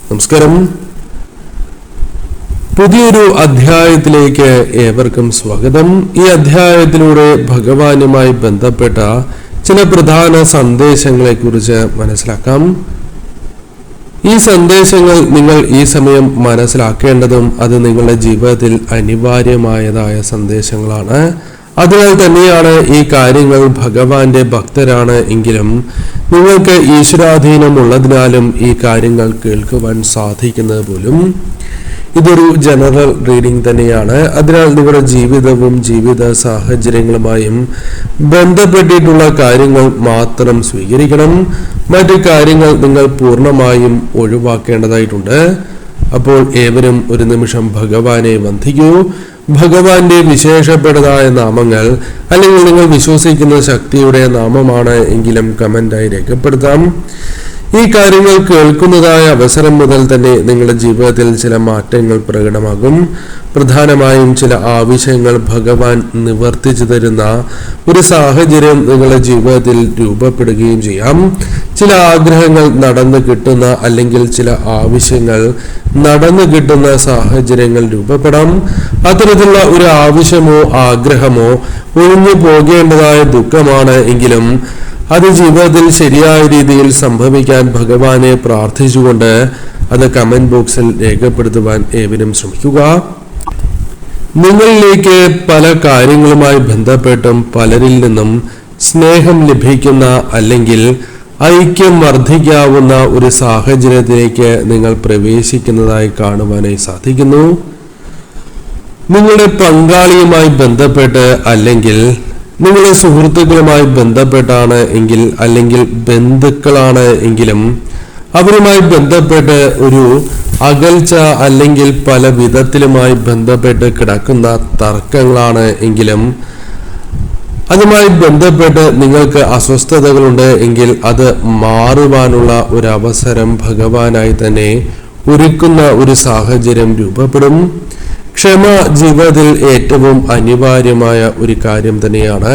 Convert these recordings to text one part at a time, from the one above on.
നമസ്കാരം. പുതിയൊരു അധ്യായത്തിലേക്ക് ഏവർക്കും സ്വാഗതം. ഈ അധ്യായത്തിലൂടെ ഭഗവാനുമായി ബന്ധപ്പെട്ട ചില പ്രധാന സന്ദേശങ്ങളെ കുറിച്ച് മനസ്സിലാക്കാം. ഈ സന്ദേശങ്ങൾ നിങ്ങൾ ഈ സമയം മനസ്സിലാക്കേണ്ടതും അത് നിങ്ങളുടെ ജീവിതത്തിൽ അനിവാര്യമായതായ സന്ദേശങ്ങളാണ്. അതിനാൽ തന്നെയാണ് ഈ കാര്യങ്ങൾ ഭഗവാന്റെ ഭക്തരാണ് എങ്കിലും നിങ്ങൾക്ക് ഈശ്വരാധീനമുള്ളതിനാലും ഈ കാര്യങ്ങൾ കേൾക്കുവാൻ സാധിക്കുന്നത് പോലും. ഇതൊരു ജനറൽ റീഡിംഗ് തന്നെയാണ്. അതിനാൽ നിങ്ങളുടെ ജീവിതവും ജീവിത സാഹചര്യങ്ങളുമായും ബന്ധപ്പെട്ടിട്ടുള്ള കാര്യങ്ങൾ മാത്രം സ്വീകരിക്കണം. മറ്റു കാര്യങ്ങൾ നിങ്ങൾ പൂർണ്ണമായും ഒഴിവാക്കേണ്ടതായിട്ടുണ്ട്. അപ്പോൾ ഏവരും ഒരു നിമിഷം ഭഗവാനെ വന്ദിക്കൂ. ഭഗവാന്റെ വിശേഷപ്പെട്ടതായ നാമങ്ങൾ അല്ലെങ്കിൽ നിങ്ങൾ വിശ്വസിക്കുന്ന ശക്തിയുടെ നാമമാണ് എങ്കിലും കമന്റായി രേഖപ്പെടുത്താം. ഈ കാര്യങ്ങൾ കേൾക്കുന്നതായ അവസരം മുതൽ തന്നെ നിങ്ങളുടെ ജീവിതത്തിൽ ചില മാറ്റങ്ങൾ പ്രകടമാകും. പ്രധാനമായും ചില ആവശ്യങ്ങൾ ഭഗവാൻ നിവർത്തിച്ചു തരുന്ന ഒരു സാഹചര്യം നിങ്ങളുടെ ജീവിതത്തിൽ രൂപപ്പെടുകയും ചെയ്യാം. ചില ആഗ്രഹങ്ങൾ നടന്നു കിട്ടുന്ന അല്ലെങ്കിൽ ചില ആവശ്യങ്ങൾ നടന്നു കിട്ടുന്ന സാഹചര്യങ്ങൾ രൂപപ്പെടാം. അത്തരത്തിലുള്ള ഒരു ആവശ്യമോ ആഗ്രഹമോ ഒഴിഞ്ഞു പോകേണ്ടതായ ദുഃഖമാണ് എങ്കിലും അത് ജീവിതത്തിൽ ശരിയായ രീതിയിൽ സംഭവിക്കാൻ ഭഗവാനെ പ്രാർത്ഥിച്ചുകൊണ്ട് അത് കമന്റ് ബോക്സിൽ രേഖപ്പെടുത്തുവാൻ ഏവരും ശ്രമിക്കുക. നിങ്ങളിലേക്ക് പല കാര്യങ്ങളുമായി ബന്ധപ്പെട്ടും പലരിൽ നിന്നും സ്നേഹം ലഭിക്കുന്ന അല്ലെങ്കിൽ ഐക്യം വർദ്ധിക്കാവുന്ന ഒരു സാഹചര്യത്തിലേക്ക് നിങ്ങൾ പ്രവേശിക്കുന്നതായി കാണുവാനായി സാധിക്കുന്നു. നിങ്ങളുടെ പങ്കാളിയുമായി ബന്ധപ്പെട്ട് അല്ലെങ്കിൽ നിങ്ങളുടെ സുഹൃത്തുക്കളുമായി ബന്ധപ്പെട്ടാണ് എങ്കിൽ അല്ലെങ്കിൽ ബന്ധുക്കളാണ് എങ്കിലും അവരുമായി ബന്ധപ്പെട്ട് ഒരു അകൽച്ച അല്ലെങ്കിൽ പല വിധത്തിലുമായി ബന്ധപ്പെട്ട് കിടക്കുന്ന തർക്കങ്ങളാണ് എങ്കിലും അതുമായി ബന്ധപ്പെട്ട് നിങ്ങൾക്ക് അസ്വസ്ഥതകളുണ്ട് എങ്കിൽ അത് മാറുവാനുള്ള ഒരു അവസരം ഭഗവാനായി തന്നെ ഒരുക്കുന്ന ഒരു സാഹചര്യം രൂപപ്പെടും. ക്ഷമ ജീവിതത്തിൽ ഏറ്റവും അനിവാര്യമായ ഒരു കാര്യം തന്നെയാണ്.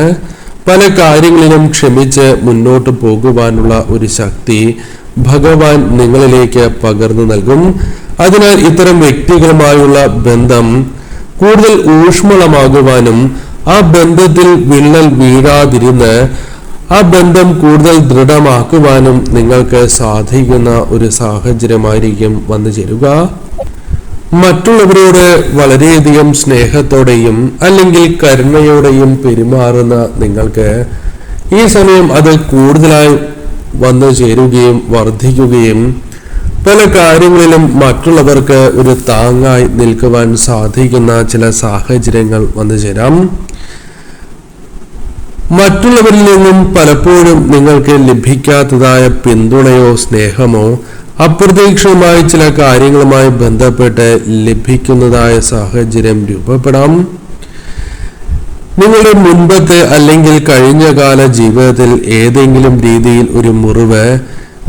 പല കാര്യങ്ങളിലും ക്ഷമിച്ച് മുന്നോട്ട് പോകുവാനുള്ള ഒരു ശക്തി ഭഗവാൻ നിങ്ങളിലേക്ക് പകർന്നു നൽകും. അതിനാൽ ഇത്തരം വ്യക്തികളുമായുള്ള ബന്ധം കൂടുതൽ ഊഷ്മളമാകുവാനും ആ ബന്ധത്തിൽ വിള്ളൽ വീഴാതിരുന്ന് ആ ബന്ധം കൂടുതൽ ദൃഢമാക്കുവാനും നിങ്ങൾക്ക് സാധിക്കുന്ന ഒരു സാഹചര്യമായിരിക്കും വന്നു ചേരുക. മറ്റുള്ളവരോട് വളരെയധികം സ്നേഹത്തോടെയും അല്ലെങ്കിൽ കരുണയോടെയും പെരുമാറുന്ന നിങ്ങൾക്ക് ഈ സമയം അത് കൂടുതലായി വന്നു ചേരുകയും വർദ്ധിക്കുകയും പല കാര്യങ്ങളിലും മറ്റുള്ളവർക്ക് ഒരു താങ്ങായി നിൽക്കുവാൻ സാധിക്കുന്ന ചില സാഹചര്യങ്ങൾ വന്നു ചേരാം. മറ്റുള്ളവരിൽ നിന്നും പലപ്പോഴും നിങ്ങൾക്ക് ലഭിക്കാത്തതായ പിന്തുണയോ സ്നേഹമോ അപ്രതീക്ഷിതമായ ചില കാര്യങ്ങളുമായി ബന്ധപ്പെട്ട് ലഭിക്കുന്നതായ സാഹചര്യം രൂപപ്പെടാം. നിങ്ങളുടെ മുൻപത്തെ അല്ലെങ്കിൽ കഴിഞ്ഞകാല ജീവിതത്തിൽ ഏതെങ്കിലും രീതിയിൽ ഒരു മുറിവ്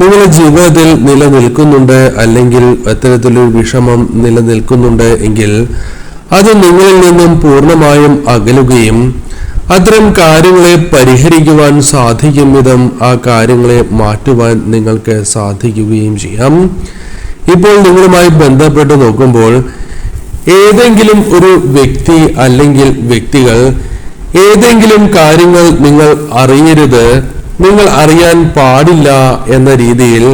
നിങ്ങളുടെ ജീവിതത്തിൽ നിലനിൽക്കുന്നുണ്ട് അല്ലെങ്കിൽ അത്തരത്തിലൊരു വിഷമം നിലനിൽക്കുന്നുണ്ട് എങ്കിൽ അത് നിങ്ങളിൽ നിന്നും പൂർണ്ണമായും അകലുകയും അത്തരം കാര്യങ്ങളെ പരിഹരിക്കുവാൻ സാധിക്കും വിധം ആ കാര്യങ്ങളെ മാറ്റുവാൻ നിങ്ങൾക്ക് സാധിക്കുകയും ചെയ്യാം. ഇപ്പോൾ നിങ്ങളുമായി ബന്ധപ്പെട്ട് നോക്കുമ്പോൾ ഏതെങ്കിലും ഒരു വ്യക്തി അല്ലെങ്കിൽ വ്യക്തികൾ ഏതെങ്കിലും കാര്യങ്ങൾ നിങ്ങൾ അറിയരുത്, നിങ്ങൾ അറിയാൻ പാടില്ല എന്ന രീതിയിൽ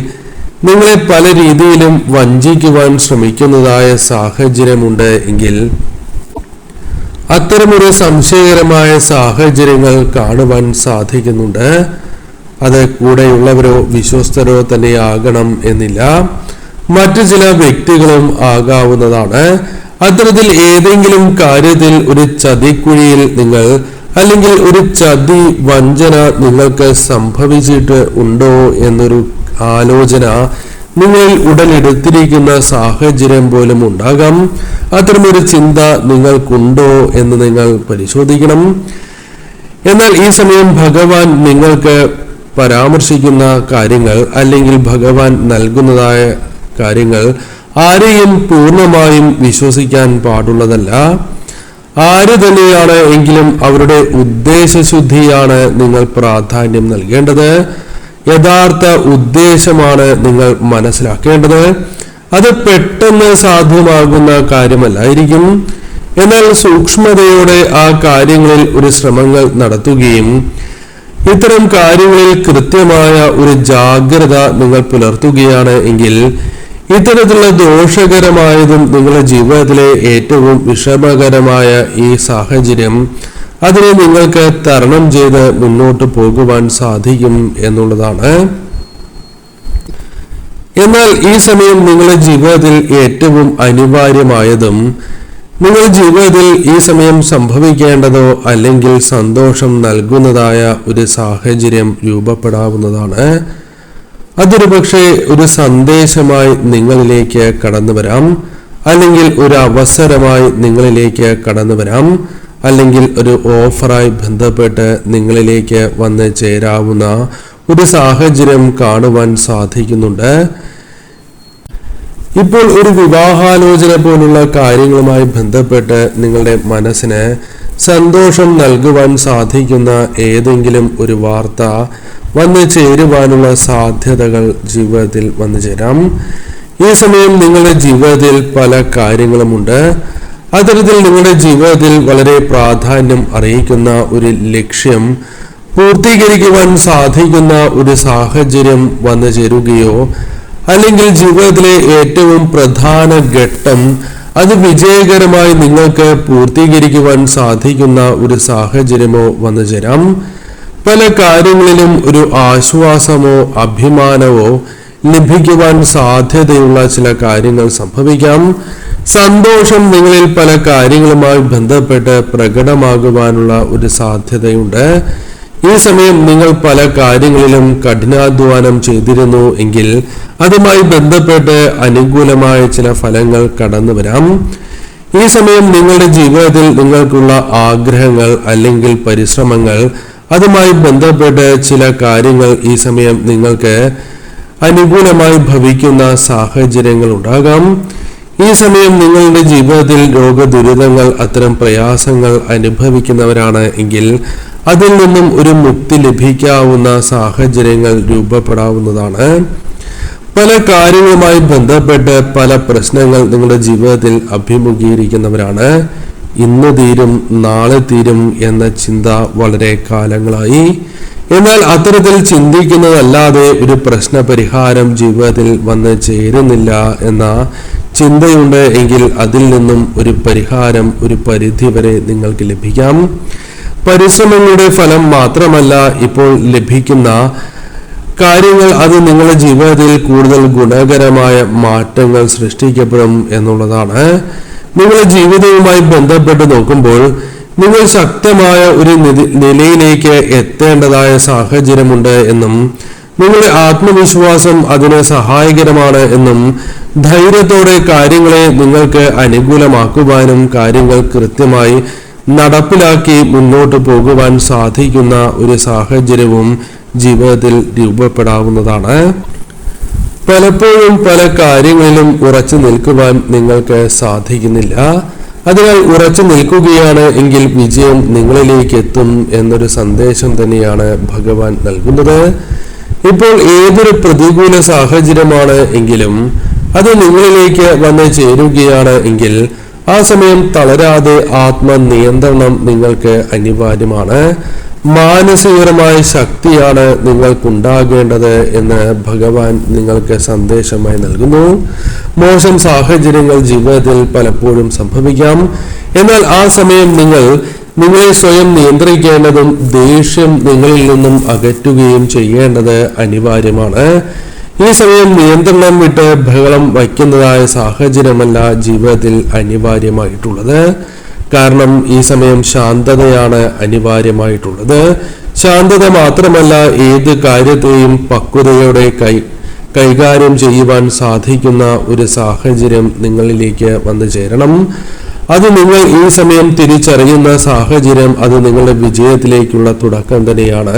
നിങ്ങളെ പല രീതിയിലും വഞ്ചിക്കുവാൻ ശ്രമിക്കുന്നതായ സാഹചര്യമുണ്ട് എങ്കിൽ അത്തരമൊരു സംശയകരമായ സാഹചര്യങ്ങൾ കാണുവാൻ സാധിക്കുന്നുണ്ട്. അത് കൂടെയുള്ളവരോ വിശ്വസ്തരോ തന്നെ ആകണം എന്നില്ല, മറ്റു ചില വ്യക്തികളും ആകാവുന്നതാണ്. അത്തരത്തിൽ ഏതെങ്കിലും കാര്യത്തിൽ ഒരു ചതിക്കുഴിയിൽ നിങ്ങൾ അല്ലെങ്കിൽ ഒരു ചതി വഞ്ചന നിങ്ങൾക്ക് സംഭവിച്ചിട്ട് ഉണ്ടോ എന്നൊരു ആലോചന നിങ്ങളിൽ ഉടലെടുത്തിരിക്കുന്ന സാഹചര്യം പോലും ഉണ്ടാകാം. അത്തരമൊരു ചിന്ത നിങ്ങൾക്കുണ്ടോ എന്ന് നിങ്ങൾ പരിശോധിക്കണം. എന്നാൽ ഈ സമയം ഭഗവാൻ നിങ്ങൾക്ക് പരാമർശിക്കുന്ന കാര്യങ്ങൾ അല്ലെങ്കിൽ ഭഗവാൻ നൽകുന്നതായ കാര്യങ്ങൾ ആരെയും പൂർണ്ണമായും വിശ്വസിക്കാൻ പാടുള്ളതല്ല. ആര് തന്നെയാണ് എങ്കിലും അവരുടെ ഉദ്ദേശശുദ്ധിയാണ് നിങ്ങൾ പ്രാധാന്യം നൽകേണ്ടത്. യഥാർത്ഥ ഉദ്ദേശമാണ് നിങ്ങൾ മനസ്സിലാക്കേണ്ടത്. അത് പെട്ടെന്ന് സാധ്യമാകുന്ന കാര്യമല്ലായിരിക്കും. എന്നാൽ സൂക്ഷ്മതയോടെ ആ കാര്യങ്ങളിൽ ഒരു ശ്രമങ്ങൾ നടത്തുകയും ഇത്തരം കാര്യങ്ങളിൽ കൃത്യമായ ഒരു ജാഗ്രത നിങ്ങൾ പുലർത്തുകയാണ് എങ്കിൽ ഇത്തരത്തിലുള്ള ദോഷകരമായതും നിങ്ങളുടെ ജീവിതത്തിലെ ഏറ്റവും വിഷമകരമായ ഈ സാഹചര്യം അതിനെ നിങ്ങൾക്ക് തരണം ചെയ്ത് മുന്നോട്ട് പോകുവാൻ സാധിക്കും എന്നുള്ളതാണ്. എന്നാൽ ഈ സമയം നിങ്ങളുടെ ജീവിതത്തിൽ ഏറ്റവും അനിവാര്യമായതും നിങ്ങളുടെ ജീവിതത്തിൽ ഈ സമയം സംഭവിക്കേണ്ടതോ അല്ലെങ്കിൽ സന്തോഷം നൽകുന്നതായ ഒരു സാഹചര്യം രൂപപ്പെടാവുന്നതാണ്. അതൊരു പക്ഷേ ഒരു സന്ദേശമായി നിങ്ങളിലേക്ക് കടന്നു വരാം, അല്ലെങ്കിൽ ഒരു അവസരമായി നിങ്ങളിലേക്ക് കടന്നു വരാം, അല്ലെങ്കിൽ ഒരു ഓഫറായി ബന്ധപ്പെട്ട് നിങ്ങളിലേക്ക് വന്ന് ചേരാവുന്ന ഒരു സാഹചര്യം കാണുവാൻ സാധിക്കുന്നുണ്ട്. ഇപ്പോൾ ഒരു വിവാഹാലോചന പോലുള്ള കാര്യങ്ങളുമായി ബന്ധപ്പെട്ട് നിങ്ങളുടെ മനസ്സിന് സന്തോഷം നൽകുവാൻ സാധിക്കുന്ന ഏതെങ്കിലും ഒരു വാർത്ത വന്നു ചേരുവാനുള്ള സാധ്യതകൾ ജീവിതത്തിൽ വന്നു ചേരാം. ഈ സമയം നിങ്ങളുടെ ജീവിതത്തിൽ പല കാര്യങ്ങളുമുണ്ട്. അത്തരത്തിൽ നിങ്ങളുടെ ജീവിതത്തിൽ വളരെ പ്രാധാന്യം അറിയിക്കുന്ന ഒരു ലക്ഷ്യം പൂർത്തീകരിക്കുവാൻ സാധിക്കുന്ന ഒരു സാഹചര്യം വന്നു ചേരുകയോ അല്ലെങ്കിൽ ജീവിതത്തിലെ ഏറ്റവും പ്രധാന ഘട്ടം അത് വിജയകരമായി നിങ്ങൾക്ക് പൂർത്തീകരിക്കുവാൻ സാധിക്കുന്ന ഒരു സാഹചര്യമോ വന്നു ചേരാം. പല കാര്യങ്ങളിലും ഒരു ആശ്വാസമോ അഭിമാനമോ ലഭിക്കുവാൻ സാധ്യതയുള്ള ചില കാര്യങ്ങൾ സംഭവിക്കാം. സന്തോഷം നിങ്ങളിൽ പല കാര്യങ്ങളുമായി ബന്ധപ്പെട്ട് പ്രകടമാകുവാനുള്ള ഒരു സാധ്യതയുണ്ട്. ഈ സമയം നിങ്ങൾ പല കാര്യങ്ങളിലും കഠിനാധ്വാനം ചെയ്തിരുന്നു എങ്കിൽ അതുമായി ബന്ധപ്പെട്ട് അനുകൂലമായ ചില ഫലങ്ങൾ കടന്നു വരാം. ഈ സമയം നിങ്ങളുടെ ജീവിതത്തിൽ നിങ്ങൾക്കുള്ള ആഗ്രഹങ്ങൾ അല്ലെങ്കിൽ പരിശ്രമങ്ങൾ അതുമായി ബന്ധപ്പെട്ട് ചില കാര്യങ്ങൾ ഈ സമയം നിങ്ങൾക്ക് അനുകൂലമായി ഭവിക്കുന്ന സാഹചര്യങ്ങൾ ഉണ്ടാകാം. ഈ സമയം നിങ്ങളുടെ ജീവിതത്തിൽ രോഗദുരിതങ്ങൾ അത്തരം പ്രയാസങ്ങൾ അനുഭവിക്കുന്നവരാണ് എങ്കിൽ അതിൽ നിന്നും ഒരു മുക്തി ലഭിക്കാവുന്ന സാഹചര്യങ്ങൾ രൂപപ്പെടാവുന്നതാണ്. പല കാര്യങ്ങളുമായി ബന്ധപ്പെട്ട് പല പ്രശ്നങ്ങൾ നിങ്ങളുടെ ജീവിതത്തിൽ അഭിമുഖീകരിക്കുന്നവരാണ്. ഇന്ന് തീരും നാളെ തീരും എന്ന ചിന്ത വളരെ കാലങ്ങളായി. എന്നാൽ അത്തരത്തിൽ ചിന്തിക്കുന്നതല്ലാതെ ഒരു പ്രശ്ന പരിഹാരം ജീവിതത്തിൽ വന്ന് ചേരുന്നില്ല എന്ന ചിന്തയുണ്ട് എങ്കിൽ അതിൽ നിന്നും ഒരു പരിഹാരം ഒരു പരിധി വരെ നിങ്ങൾക്ക് ലഭിക്കാം. പരിശ്രമങ്ങളുടെ ഫലം മാത്രമല്ല ഇപ്പോൾ ലഭിക്കുന്ന കാര്യങ്ങൾ അത് നിങ്ങളുടെ ജീവിതത്തിൽ കൂടുതൽ ഗുണകരമായ മാറ്റങ്ങൾ സൃഷ്ടിക്കപ്പെടും എന്നുള്ളതാണ്. നിങ്ങളുടെ ജീവിതവുമായി ബന്ധപ്പെട്ട് നോക്കുമ്പോൾ നിങ്ങൾ ശക്തമായ ഒരു നിലയിലേക്ക് എത്തേണ്ടതായ സാഹചര്യമുണ്ട് എന്നും നിങ്ങളുടെ ആത്മവിശ്വാസം അതിന് സഹായകരമാണ് എന്നും ധൈര്യത്തോടെ കാര്യങ്ങളെ നിങ്ങൾക്ക് അനുകൂലമാക്കുവാനും കാര്യങ്ങൾ കൃത്യമായി നടപ്പിലാക്കി മുന്നോട്ട് പോകുവാൻ സാധിക്കുന്ന ഒരു സാഹചര്യവും ജീവിതത്തിൽ രൂപപ്പെടാവുന്നതാണ്. പലപ്പോഴും പല കാര്യങ്ങളിലും ഉറച്ചു നിൽക്കുവാൻ നിങ്ങൾക്ക് സാധിക്കുന്നില്ല. അതിനാൽ ഉറച്ചു നിൽക്കുകയാണ് എങ്കിൽ വിജയം നിങ്ങളിലേക്ക് എത്തും എന്നൊരു സന്ദേശം തന്നെയാണ് ഭഗവാൻ നൽകുന്നത്. ഇപ്പോൾ ഏതൊരു പ്രതികൂല സാഹചര്യമാണ് എങ്കിലും അത് നിങ്ങളിലേക്ക് വന്ന് ചേരുകയാണ് എങ്കിൽ ആ സമയം തളരാതെ ആത്മനിയന്ത്രണം നിങ്ങൾക്ക് അനിവാര്യമാണ്. മാനസികപരമായ ശക്തിയാണ് നിങ്ങൾക്കുണ്ടാകേണ്ടത് എന്ന് ഭഗവാൻ നിങ്ങൾക്ക് സന്ദേശമായി നൽകുന്നു. മോശം സാഹചര്യങ്ങൾ ജീവിതത്തിൽ പലപ്പോഴും സംഭവിക്കാം. എന്നാൽ ആ സമയം നിങ്ങളെ സ്വയം നിയന്ത്രിക്കേണ്ടതും ദേഷ്യം നിങ്ങളിൽ നിന്നും അകറ്റുകയും ചെയ്യേണ്ടത് അനിവാര്യമാണ്. ഈ സമയം നിയന്ത്രണം വിട്ട് ബഹളം വയ്ക്കുന്നതായ സാഹചര്യമല്ല ജീവിതത്തിൽ അനിവാര്യമായിട്ടുള്ളത്. കാരണം ഈ സമയം ശാന്തതയാണ് അനിവാര്യമായിട്ടുള്ളത്. ശാന്തത മാത്രമല്ല, ഏത് കാര്യത്തെയും പക്വതയോടെ കൈകാര്യം ചെയ്യുവാൻ സാധിക്കുന്ന ഒരു സാഹചര്യം നിങ്ങളിലേക്ക് വന്നു ചേരണം. അത് നിങ്ങൾ ഈ സമയം തിരിച്ചറിയുന്ന സാഹചര്യം അത് നിങ്ങളുടെ വിജയത്തിലേക്കുള്ള തുടക്കം തന്നെയാണ്.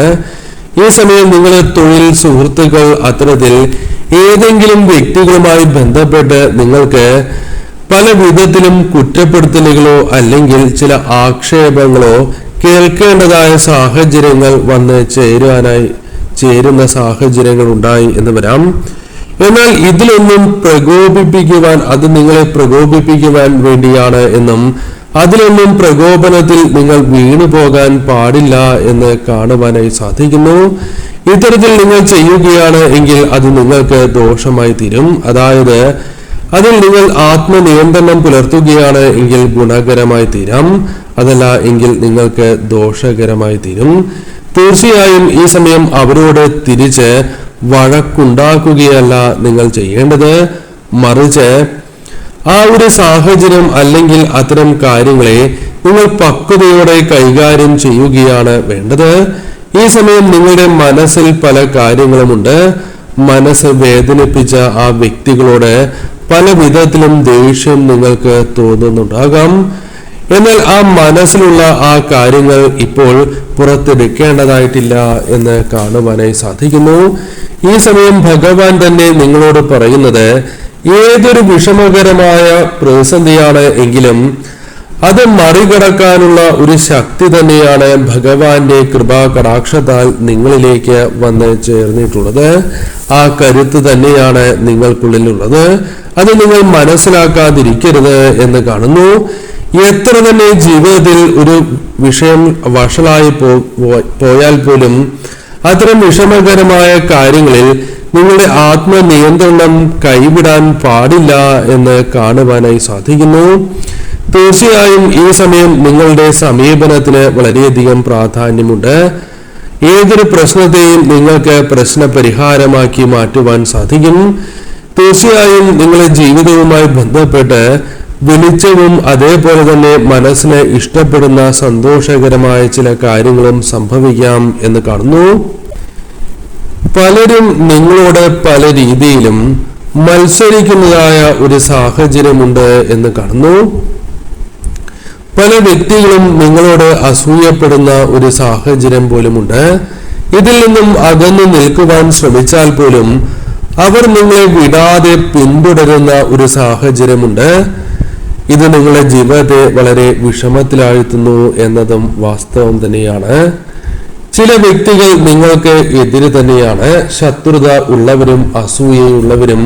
ഈ സമയം നിങ്ങളുടെ തൊഴിൽ, സുഹൃത്തുക്കൾ, അത്തരത്തിൽ ഏതെങ്കിലും വ്യക്തികളുമായി ബന്ധപ്പെട്ട് നിങ്ങൾക്ക് പല വിധത്തിലും കുറ്റപ്പെടുത്തലുകളോ അല്ലെങ്കിൽ ചില ആക്ഷേപങ്ങളോ കേൾക്കേണ്ടതായ സാഹചര്യങ്ങൾ വന്ന് ചേരുന്ന സാഹചര്യങ്ങൾ ഉണ്ടായി എന്ന് വരാം. എന്നാൽ ഇതിലൊന്നും അത് നിങ്ങളെ പ്രകോപിപ്പിക്കുവാൻ വേണ്ടിയാണ് എന്നും അതിലൊന്നും പ്രകോപനത്തിൽ നിങ്ങൾ വീണു പോകാൻ പാടില്ല എന്ന് കാണുവാനായി സാധിക്കുന്നു. ഇത്തരത്തിൽ നിങ്ങൾ ചെയ്യുകയാണ് എങ്കിൽ അത് നിങ്ങൾക്ക് ദോഷമായി തീരും. അതായത് അതിൽ നിങ്ങൾ ആത്മനിയന്ത്രണം പുലർത്തുകയാണ് എങ്കിൽ ഗുണകരമായി തീരാം, അതല്ല എങ്കിൽ നിങ്ങൾക്ക് ദോഷകരമായി തീരും. തീർച്ചയായും ഈ സമയം അവരോട് തിരിച്ച് വഴക്കുണ്ടാക്കുകയല്ല നിങ്ങൾ ചെയ്യേണ്ടത്, മറിച്ച് ആ ഒരു സാഹചര്യം അല്ലെങ്കിൽ അത്തരം കാര്യങ്ങളെ നിങ്ങൾ പക്വതയോടെ കൈകാര്യം ചെയ്യുകയാണ് വേണ്ടത്. ഈ സമയം നിങ്ങളുടെ മനസ്സിൽ പല കാര്യങ്ങളുമുണ്ട്. മനസ്സ് വേദനിപ്പിച്ച ആ വ്യക്തികളോട് പല വിധത്തിലും ദേഷ്യം നിങ്ങൾക്ക് തോന്നുന്നുണ്ടാകാം. എന്നാൽ ആ മനസ്സിലുള്ള ആ കാര്യങ്ങൾ ഇപ്പോൾ പുറത്തെടുക്കേണ്ടതായിട്ടില്ല എന്ന് കാണുവാനായി സാധിക്കുന്നു. ഈ സമയം ഭഗവാൻ തന്നെ നിങ്ങളോട് പറയുന്നത്, ഏതൊരു വിഷമകരമായ പ്രതിസന്ധിയാണ് എങ്കിലും അത് മറികടക്കാനുള്ള ഒരു ശക്തി തന്നെയാണ് ഭഗവാന്റെ കൃപാ കടാക്ഷത്താൽ നിങ്ങളിലേക്ക് വന്ന് ചേർന്നിട്ടുള്ളത്. ആ കരുത്ത് തന്നെയാണ് നിങ്ങൾക്കുള്ളിലുള്ളത്. അത് നിങ്ങൾ മനസ്സിലാക്കാതിരിക്കരുത് എന്ന് കാണുന്നു. എത്ര തന്നെ ജീവിതത്തിൽ ഒരു വിഷയം വഷളായി പോയാൽ പോലും അത്തരം വിഷമകരമായ കാര്യങ്ങളിൽ നിങ്ങളുടെ ആത്മനിയന്ത്രണം കൈവിടാൻ പാടില്ല എന്ന് കാണുവാനായി സാധിക്കുന്നു. തീർച്ചയായും ഈ സമയം നിങ്ങളുടെ സമീപനത്തിന് വളരെയധികം പ്രാധാന്യമുണ്ട്. ഏതൊരു പ്രശ്നത്തെയും നിങ്ങൾക്ക് പ്രശ്ന പരിഹാരമാക്കി മാറ്റുവാൻ സാധിക്കും. തീർച്ചയായും നിങ്ങളുടെ ജീവിതവുമായി ബന്ധപ്പെട്ട് വെളിച്ചവും അതേപോലെ തന്നെ മനസ്സിന് ഇഷ്ടപ്പെടുന്ന സന്തോഷകരമായ ചില കാര്യങ്ങളും സംഭവിക്കാം എന്ന് കാണുന്നു. പലരും നിങ്ങളോട് പല രീതിയിലും മത്സരിക്കുന്നതായ ഒരു സാഹചര്യമുണ്ട് എന്ന് കാണുന്നു. പല വ്യക്തികളും നിങ്ങളോട് അസൂയപ്പെടുന്ന ഒരു സാഹചര്യം പോലുമുണ്ട്. ഇതിൽ നിന്നും അകന്നു നിൽക്കുവാൻ ശ്രമിച്ചാൽ പോലും അവർ നിങ്ങളെ വിടാതെ പിന്തുടരുന്ന ഒരു സാഹചര്യമുണ്ട്. ഇത് നിങ്ങളുടെ ജീവിതത്തെ വളരെ വിഷമത്തിലാഴ്ത്തുന്നു എന്നതും വാസ്തവം തന്നെയാണ്. ചില വ്യക്തികൾ നിങ്ങൾക്ക് എതിര് തന്നെയാണ്. ശത്രുത ഉള്ളവരും അസൂയയുള്ളവരും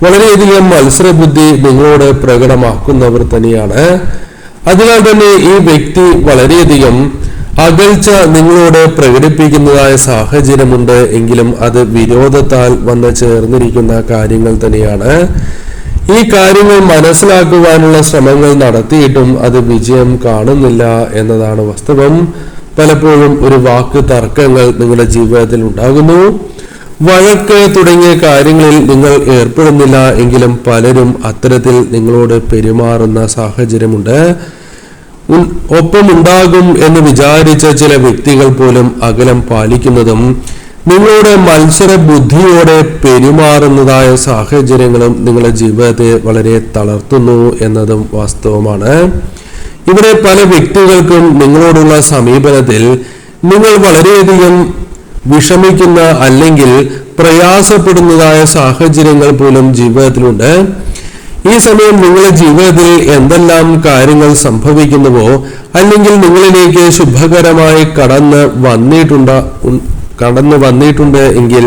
വളരെയധികം മത്സരബുദ്ധി നിങ്ങളോട് പ്രകടമാക്കുന്നവർ തന്നെയാണ്. അതിനാൽ തന്നെ ഈ വ്യക്തി വളരെയധികം അകൽച്ച നിങ്ങളോട് പ്രകടിപ്പിക്കുന്നതായ സാഹചര്യമുണ്ട് എങ്കിലും അത് വിരോധത്താൽ വന്ന് ചേർന്നിരിക്കുന്ന കാര്യങ്ങൾ തന്നെയാണ്. ഈ കാര്യങ്ങൾ മനസ്സിലാക്കുവാനുള്ള ശ്രമങ്ങൾ നടത്തിയിട്ടും അത് വിജയം കാണുന്നില്ല എന്നതാണ് വാസ്തവം. പലപ്പോഴും ഒരു വാക്ക് തർക്കങ്ങൾ നിങ്ങളുടെ ജീവിതത്തിൽ ഉണ്ടാകുന്നു. വഴക്ക് തുടങ്ങിയ കാര്യങ്ങളിൽ നിങ്ങൾ ഏർപ്പെടുന്നില്ല എങ്കിലും പലരും അത്തരത്തിൽ നിങ്ങളോട് പെരുമാറുന്ന സാഹചര്യമുണ്ട്. ഒപ്പമുണ്ടാകും എന്ന് വിചാരിച്ച ചില വ്യക്തികൾ പോലും അകലം പാലിക്കുന്നതും നിങ്ങളുടെ മത്സര ബുദ്ധിയോടെ പെരുമാറുന്നതായ സാഹചര്യങ്ങളും നിങ്ങളുടെ ജീവിതത്തെ വളരെ തളർത്തുന്നു എന്നതും വാസ്തവമാണ്. ഇവിടെ പല വ്യക്തികൾക്കും നിങ്ങളോടുള്ള സമീപനത്തിൽ നിങ്ങൾ വളരെയധികം വിഷമിക്കുന്ന അല്ലെങ്കിൽ പ്രയാസപ്പെടുന്നതായ സാഹചര്യങ്ങൾ പോലും ജീവിതത്തിലുണ്ട്. ഈ സമയം നിങ്ങളുടെ ജീവിതത്തിൽ എന്തെല്ലാം കാര്യങ്ങൾ സംഭവിക്കുന്നുവോ അല്ലെങ്കിൽ നിങ്ങളിലേക്ക് ശുഭകരമായി കടന്നു വന്നിട്ടുണ്ട് എങ്കിൽ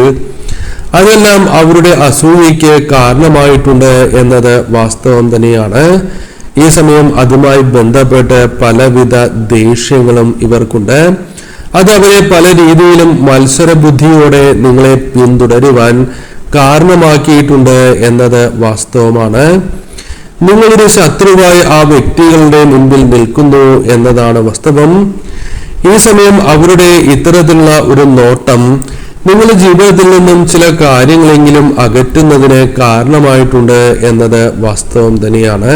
അതെല്ലാം അവരുടെ അസൂയയ്ക്ക് കാരണമായിട്ടുണ്ട് എന്നത് വാസ്തവം തന്നെയാണ്. ഈ സമയം അതുമായി ബന്ധപ്പെട്ട് പലവിധ ദേഷ്യങ്ങളും ഇവർക്കുണ്ട്. അത് അവരെ പല രീതിയിലും മത്സരബുദ്ധിയോടെ നിങ്ങളെ പിന്തുടരുവാൻ കാരണമാക്കിയിട്ടുണ്ട് എന്നത് വാസ്തവമാണ്. നിങ്ങളൊരു ശത്രുവായി ആ വ്യക്തികളുടെ മുൻപിൽ നിൽക്കുന്നു എന്നതാണ് വാസ്തവം. ഈ സമയം അവരുടെ ഇത്തരത്തിലുള്ള ഒരു നോട്ടം നിങ്ങളുടെ ജീവിതത്തിൽ നിന്നും ചില കാര്യങ്ങളെങ്കിലും അകറ്റുന്നതിന് കാരണമായിട്ടുണ്ട് എന്നത് വാസ്തവം തന്നെയാണ്.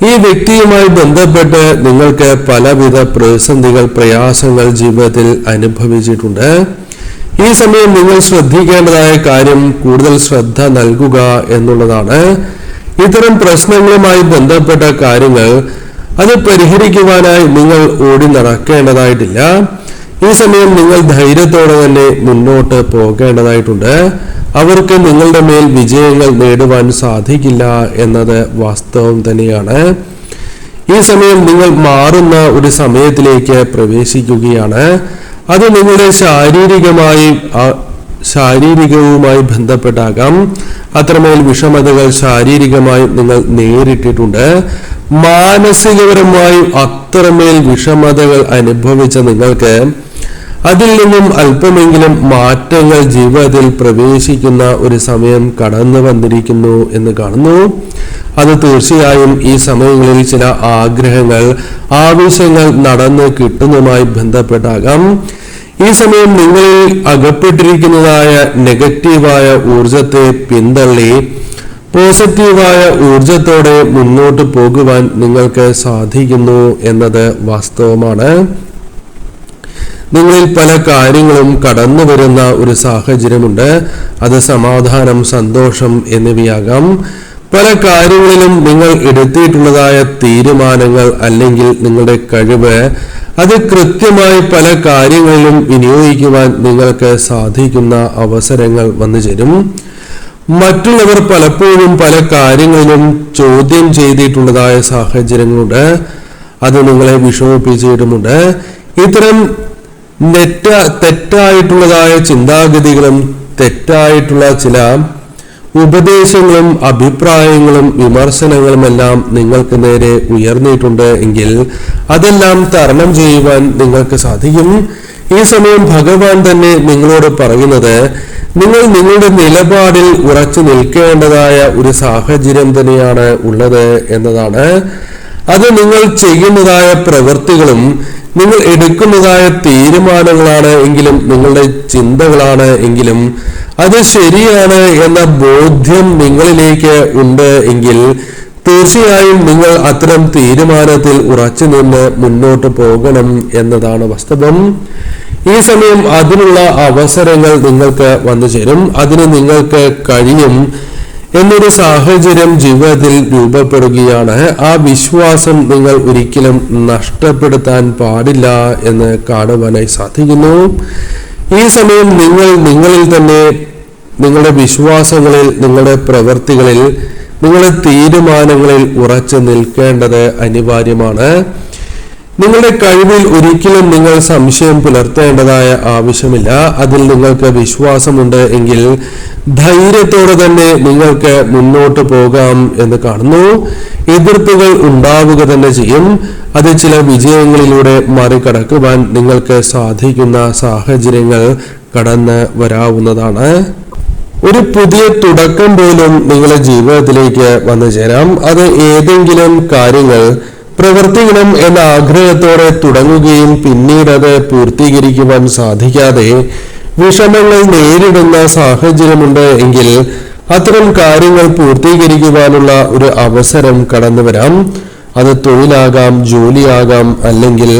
ഈ വ്യക്തിയുമായി ബന്ധപ്പെട്ട് നിങ്ങൾക്ക് പലവിധ പ്രതിസന്ധികൾ, പ്രയാസങ്ങൾ ജീവിതത്തിൽ അനുഭവിച്ചിട്ടുണ്ട്. ഈ സമയം നിങ്ങൾ ശ്രദ്ധിക്കേണ്ടതായ കാര്യം കൂടുതൽ ശ്രദ്ധ നൽകുക എന്നുള്ളതാണ്. ഇത്തരം പ്രശ്നങ്ങളുമായി ബന്ധപ്പെട്ട കാര്യങ്ങൾ അത് പരിഹരിക്കുവാനായി നിങ്ങൾ ഓടി നടക്കേണ്ടതായിട്ടില്ല. ഈ സമയം നിങ്ങൾ ധൈര്യത്തോടെ തന്നെ മുന്നോട്ട് പോകേണ്ടതായിട്ടുണ്ട്. അവർക്ക് നിങ്ങളുടെ മേൽ വിജയങ്ങൾ നേടുവാൻ സാധിക്കില്ല എന്നത് വാസ്തവം തന്നെയാണ്. ഈ സമയം നിങ്ങൾ മാറുന്ന ഒരു സമയത്തിലേക്ക് പ്രവേശിക്കുകയാണ്. അത് നിങ്ങളുടെ ശാരീരികമായി ശാരീരികവുമായി ബന്ധപ്പെട്ടാകാം. അത്രമേൽ വിഷമതകൾ ശാരീരികമായി നിങ്ങൾ നേരിട്ടിട്ടുണ്ട്. മാനസികപരമായി അത്രമേൽ വിഷമതകൾ അനുഭവിച്ച നിങ്ങൾക്ക് അതിൽ നിന്നും അല്പമെങ്കിലും മാറ്റങ്ങൾ ജീവിതത്തിൽ പ്രവേശിക്കുന്ന ഒരു സമയം കടന്നു വന്നിരിക്കുന്നു എന്ന് കാണുന്നു. അത് തീർച്ചയായും ഈ സമയങ്ങളിൽ ചില ആഗ്രഹങ്ങൾ, ആവശ്യങ്ങൾ നടന്നു കിട്ടുന്നതുമായി ബന്ധപ്പെട്ടാകാം. ഈ സമയം നിങ്ങളിൽ അകപ്പെട്ടിരിക്കുന്നതായ നെഗറ്റീവായ ഊർജത്തെ പിന്തള്ളി പോസിറ്റീവായ ഊർജത്തോടെ മുന്നോട്ട് പോകുവാൻ നിങ്ങൾക്ക് സാധിക്കുന്നു എന്നത് വാസ്തവമാണ്. നിങ്ങളിൽ പല കാര്യങ്ങളും കടന്നു വരുന്ന ഒരു സാഹചര്യമുണ്ട്. അത് സമാധാനം, സന്തോഷം എന്നിവയാകാം. പല കാര്യങ്ങളിലും നിങ്ങൾ എടുത്തിട്ടുള്ളതായ തീരുമാനങ്ങൾ അല്ലെങ്കിൽ നിങ്ങളുടെ കഴിവ് അത് കൃത്യമായി പല കാര്യങ്ങളിലും വിനിയോഗിക്കുവാൻ നിങ്ങൾക്ക് സാധിക്കുന്ന അവസരങ്ങൾ വന്നു ചേരും. മറ്റുള്ളവർ പലപ്പോഴും പല കാര്യങ്ങളിലും ചോദ്യം ചെയ്തിട്ടുള്ളതായ സാഹചര്യങ്ങളുണ്ട്. അത് നിങ്ങളെ വിഷമിപ്പിച്ചിട്ടുമുണ്ട്. ഇത്തരം തെറ്റായിട്ടുള്ളതായ ചിന്താഗതികളും തെറ്റായിട്ടുള്ള ചില ഉപദേശങ്ങളും അഭിപ്രായങ്ങളും വിമർശനങ്ങളുമെല്ലാം നിങ്ങൾക്ക് നേരെ ഉയർന്നിട്ടുണ്ട് എങ്കിൽ അതെല്ലാം തരണം ചെയ്യുവാൻ നിങ്ങൾക്ക് സാധിക്കും. ഈ സമയം ഭഗവാൻ തന്നെ നിങ്ങളോട് പറയുന്നത് നിങ്ങൾ നിങ്ങളുടെ നിലപാടിൽ ഉറച്ചു നിൽക്കേണ്ടതായ ഒരു സാഹചര്യം തന്നെയാണ് ഉള്ളത് എന്നതാണ്. അത് നിങ്ങൾ ചെയ്യുന്നതായ പ്രവൃത്തികളും നിങ്ങൾ എടുക്കുന്നതായ തീരുമാനങ്ങളാണ് എങ്കിലും, നിങ്ങളുടെ ചിന്തകളാണ് എങ്കിലും അത് ശരിയാണ് എന്ന ബോധ്യം നിങ്ങളിലേക്ക് ഉണ്ട് എങ്കിൽ തീർച്ചയായും നിങ്ങൾ അത്തരം തീരുമാനത്തിൽ ഉറച്ചു നിന്ന് മുന്നോട്ട് പോകണം എന്നതാണ് വാസ്തവം. ഈ സമയം അതിനുള്ള അവസരങ്ങൾ നിങ്ങൾക്ക് വന്നു ചേരും. അതിന് നിങ്ങൾക്ക് കഴിയും എന്നൊരു സാഹചര്യം ജീവിതത്തിൽ രൂപപ്പെടുകയാണ്. ആ വിശ്വാസം നിങ്ങൾ ഒരിക്കലും നഷ്ടപ്പെടുത്താൻ പാടില്ല എന്ന് കാണുവാനായി സാധിക്കുന്നു. ഈ സമയം നിങ്ങൾ നിങ്ങളിൽ തന്നെ, നിങ്ങളുടെ വിശ്വാസങ്ങളിൽ, നിങ്ങളുടെ പ്രവൃത്തികളിൽ, നിങ്ങളുടെ തീരുമാനങ്ങളിൽ ഉറച്ചു നിൽക്കേണ്ടത് അനിവാര്യമാണ്. നിങ്ങളുടെ കഴിവിൽ ഒരിക്കലും നിങ്ങൾ സംശയം പുലർത്തേണ്ടതായ ആവശ്യമില്ല. അതിൽ നിങ്ങൾക്ക് വിശ്വാസമുണ്ട് എങ്കിൽ ധൈര്യത്തോടെ തന്നെ നിങ്ങൾക്ക് മുന്നോട്ട് പോകാം എന്ന് കാണുന്നു. എതിർപ്പുകൾ ഉണ്ടാവുക തന്നെ ചെയ്യും. അത് ചില വിജയങ്ങളിലൂടെ മറികടക്കുവാൻ നിങ്ങൾക്ക് സാധിക്കുന്ന സാഹചര്യങ്ങൾ കടന്ന് വരാവുന്നതാണ്. ഒരു പുതിയ തുടക്കം പോലും നിങ്ങളുടെ ജീവിതത്തിലേക്ക് വന്നു ചേരാം. അത് ഏതെങ്കിലും കാര്യങ്ങൾ പ്രവർത്തിക്കണം എന്ന ആഗ്രഹത്തോടെ തുടങ്ങുകയും പിന്നീട് അത് പൂർത്തീകരിക്കുവാൻ സാധിക്കാതെ വിഷമങ്ങൾ നേരിടുന്ന സാഹചര്യമുണ്ട് എങ്കിൽ അത്തരം കാര്യങ്ങൾ പൂർത്തീകരിക്കുവാനുള്ള ഒരു അവസരം കടന്നു വരാം. അത് തൊഴിലാകാം, ജോലിയാകാം, അല്ലെങ്കിൽ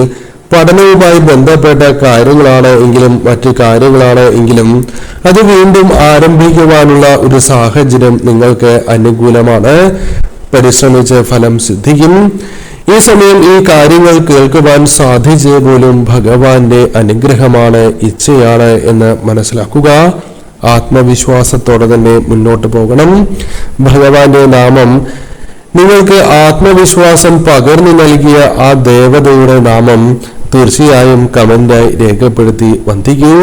പഠനവുമായി ബന്ധപ്പെട്ട കാര്യങ്ങളാണ് എങ്കിലും, മറ്റു കാര്യങ്ങളാണ് എങ്കിലും അത് വീണ്ടും ആരംഭിക്കുവാനുള്ള ഒരു സാഹചര്യം നിങ്ങൾക്ക് അനുകൂലമാണ്. പരിശ്രമിച്ച് ഫലം സിദ്ധിക്കും. ഈ സമയം ഈ കാര്യങ്ങൾ കേൾക്കുവാൻ സാധിച്ചത് പോലും ഭഗവാന്റെ അനുഗ്രഹമാണ്, ഇച്ഛയാണ് എന്ന് മനസ്സിലാക്കുക. ആത്മവിശ്വാസത്തോടെ തന്നെ മുന്നോട്ട് പോകണം. ഭഗവാന്റെ നാമം നിങ്ങൾക്ക് ആത്മവിശ്വാസം പകർന്നു നൽകിയ ആ ദേവതയുടെ നാമം തീർച്ചയായും കമന്റായി രേഖപ്പെടുത്തി വന്ദിക്കൂ.